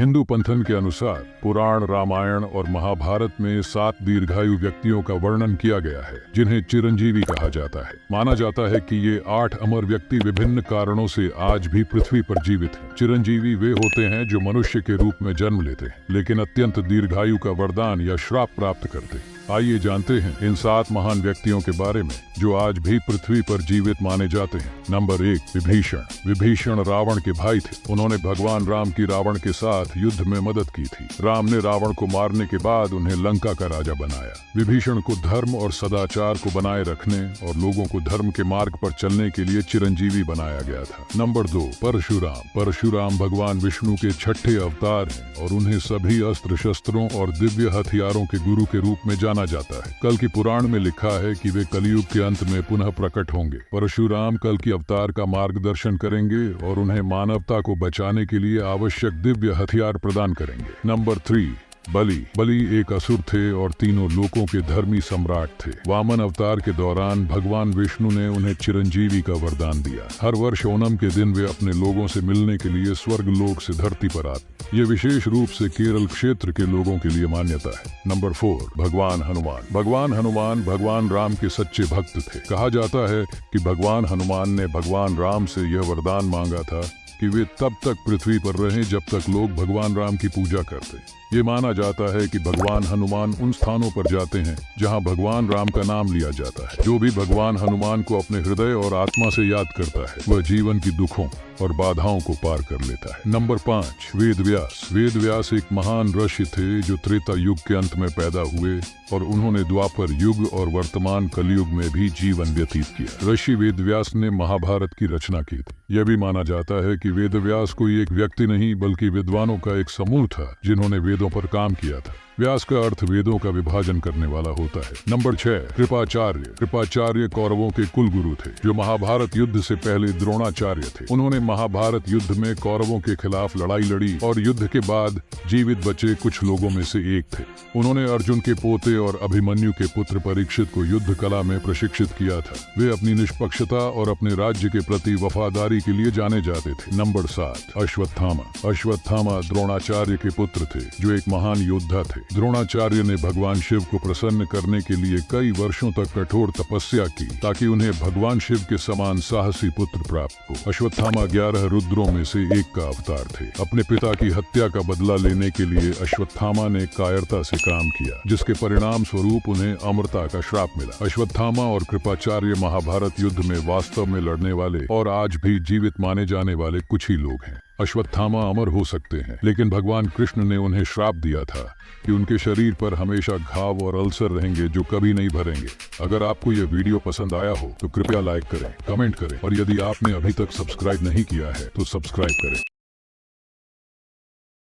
हिंदू पंथन के अनुसार पुराण, रामायण और महाभारत में 7 दीर्घायु व्यक्तियों का वर्णन किया गया है जिन्हें चिरंजीवी कहा जाता है। माना जाता है कि ये 8 अमर व्यक्ति विभिन्न कारणों से आज भी पृथ्वी पर जीवित हैं। चिरंजीवी वे होते हैं जो मनुष्य के रूप में जन्म लेते हैं लेकिन अत्यंत दीर्घायु का वरदान या श्राप प्राप्त करते हैं। आइए जानते हैं इन 7 महान व्यक्तियों के बारे में जो आज भी पृथ्वी पर जीवित माने जाते हैं। नंबर 1, विभीषण। विभीषण रावण के भाई थे। उन्होंने भगवान राम की रावण के साथ युद्ध में मदद की थी। राम ने रावण को मारने के बाद उन्हें लंका का राजा बनाया। विभीषण को धर्म और सदाचार को बनाए रखने और लोगों को धर्म के मार्ग पर चलने के लिए चिरंजीवी बनाया गया था। नंबर 2, परशुराम। परशुराम भगवान विष्णु के 6ठे अवतार हैं और उन्हें सभी अस्त्र शस्त्रों और दिव्य हथियारों के गुरु के रूप में जाना जाता है। कल की पुराण में लिखा है कि वे कलयुग के अंत में पुनः प्रकट होंगे। परशुराम कल की अवतार का मार्गदर्शन करेंगे और उन्हें मानवता को बचाने के लिए आवश्यक दिव्य हथियार प्रदान करेंगे। नंबर 3, बलि। बलि एक असुर थे और तीनों लोकों के धर्मी सम्राट थे। वामन अवतार के दौरान भगवान विष्णु ने उन्हें चिरंजीवी का वरदान दिया। हर वर्ष ओणम के दिन वे अपने लोगों से मिलने के लिए स्वर्ग लोक से धरती पर आते। ये विशेष रूप से केरल क्षेत्र के लोगों के लिए मान्यता है। नंबर 4, भगवान हनुमान। भगवान हनुमान भगवान राम के सच्चे भक्त थे। कहा जाता है कि भगवान हनुमान ने भगवान राम से यह वरदान मांगा था कि वे तब तक पृथ्वी पर रहें जब तक लोग भगवान राम की पूजा करते। ये माना जाता है कि भगवान हनुमान उन स्थानों पर जाते हैं जहां भगवान राम का नाम लिया जाता है। जो भी भगवान हनुमान को अपने हृदय और आत्मा से याद करता है वह जीवन की दुखों और बाधाओं को पार कर लेता है। नंबर 5, वेद व्यास। वेद व्यास एक महान ऋषि थे जो त्रेता युग के अंत में पैदा हुए और उन्होंने द्वापर युग और वर्तमान कलयुग में भी जीवन व्यतीत किया। ऋषि वेद व्यास ने महाभारत की रचना की थी। यह भी माना जाता है कि वेद व्यास कोई एक व्यक्ति नहीं बल्कि विद्वानों का एक समूह था जिन्होंने वेदों पर काम किया था। व्यास का अर्थ वेदों का विभाजन करने वाला होता है। नंबर 6, कृपाचार्य। कृपाचार्य कौरवों के कुल गुरु थे जो महाभारत युद्ध से पहले द्रोणाचार्य थे। उन्होंने महाभारत युद्ध में कौरवों के खिलाफ लड़ाई लड़ी और युद्ध के बाद जीवित बचे कुछ लोगों में से एक थे। उन्होंने अर्जुन के पोते और अभिमन्यु के पुत्र परीक्षित को युद्ध कला में प्रशिक्षित किया था। वे अपनी निष्पक्षता और अपने राज्य के प्रति वफादारी के लिए जाने जाते थे। नंबर 7, अश्वत्थामा। अश्वत्थामा द्रोणाचार्य के पुत्र थे जो एक महान योद्धा थे। द्रोणाचार्य ने भगवान शिव को प्रसन्न करने के लिए कई वर्षों तक कठोर तपस्या की ताकि उन्हें भगवान शिव के समान साहसी पुत्र प्राप्त हो। अश्वत्थामा 11 रुद्रों में से एक का अवतार थे। अपने पिता की हत्या का बदला लेने के लिए अश्वत्थामा ने कायरता से काम किया जिसके परिणाम स्वरूप उन्हें अमरता का श्राप मिला। अश्वत्थामा और कृपाचार्य महाभारत युद्ध में वास्तव में लड़ने वाले और आज भी जीवित माने जाने वाले कुछ ही लोग हैं। अश्वत्थामा अमर हो सकते हैं लेकिन भगवान कृष्ण ने उन्हें श्राप दिया था कि उनके शरीर पर हमेशा घाव और अल्सर रहेंगे जो कभी नहीं भरेंगे। अगर आपको यह वीडियो पसंद आया हो तो कृपया लाइक करें, कमेंट करें और यदि आपने अभी तक सब्सक्राइब नहीं किया है तो सब्सक्राइब करें।